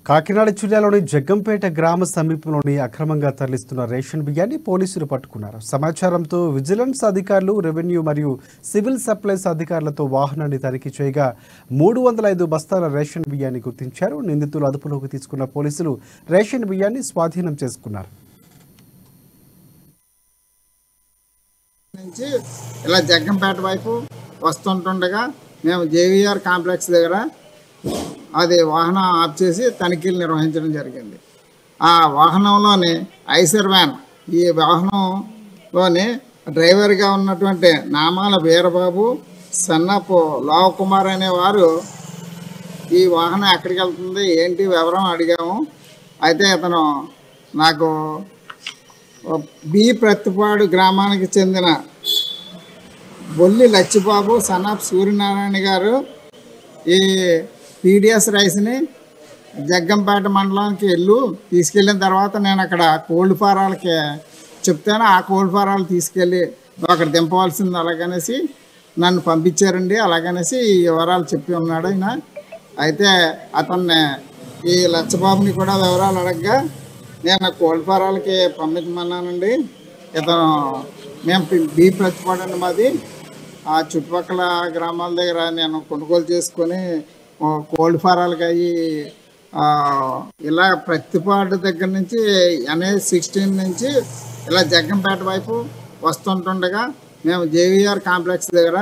కాకినాడ జిల్లాలోని జగ్గంపేట గ్రామ సమీపంలోని అక్రమంగా తరలిస్తున్న రేషన్ బియ్యాన్ని పోలీసులు పట్టుకున్నారు. సమాచారంతో విజిలెన్స్ అధికారులు, రెవెన్యూ మరియు సివిల్ సప్లైస్ అధికారులతో వాహనాన్ని తనిఖీ చేయగా 305 బస్తాల రేషన్ బియ్యాన్ని గుర్తించారు. నిందితులు అదుపులోకి తీసుకున్న పోలీసులు రేషన్ బియ్యాన్ని స్వాధీనం చేసుకున్నారు. ఇలా జగ్గంపేట వైపు వస్తుంటుండగా మేము జేవీఆర్ కాంప్లెక్స్ దగ్గర అది వాహనం ఆఫ్ చేసి తనిఖీలు నిర్వహించడం జరిగింది. ఆ వాహనంలోని ఐసర్ వ్యాన్, ఈ వాహనంలోని డ్రైవర్గా ఉన్నటువంటి నామాల వీరబాబు, సన్నపు లోవకుమార్ అనేవారు ఈ వాహనం ఎక్కడికి వెళ్తుంది ఏంటి వివరం అడిగాము. అయితే అతను నాకు బి ప్రత్తిపాడు గ్రామానికి చెందిన బొల్లి లచ్చిబాబు, సన్నప్ సూర్యనారాయణ గారు ఈ పీడిఎస్ రైస్ని జగ్గంపేట మండలానికి తీసుకెళ్ళిన తర్వాత నేను అక్కడ కోల్డ్ ఫారాలకి చెప్తాను. ఆ కోల్డ్ ఫారాలు తీసుకెళ్ళి అక్కడ దింపవలసింది, అలాగనేసి నన్ను పంపించారండి. అలాగనేసి ఈ వివరాలు చెప్పి ఉన్నాడు ఆయన. అయితే అతన్ని ఈ లచ్చబాబుని కూడా వివరాలు అడగగా నేను కోల్డ్ ఫారాలకి పంపించమన్నానండి. ఇతను మేము బీ ప్రతిపాడండి మాది, ఆ చుట్టుపక్కల గ్రామాల దగ్గర నేను కొనుగోలు చేసుకొని కోల్డ్ ఫారాలకి అయ్యి ఇలా ప్రతిపాడు దగ్గర నుంచి NH-16 నుంచి ఇలా జగ్గంపేట వైపు వస్తుంటుండగా మేము జేవీఆర్ కాంప్లెక్స్ దగ్గర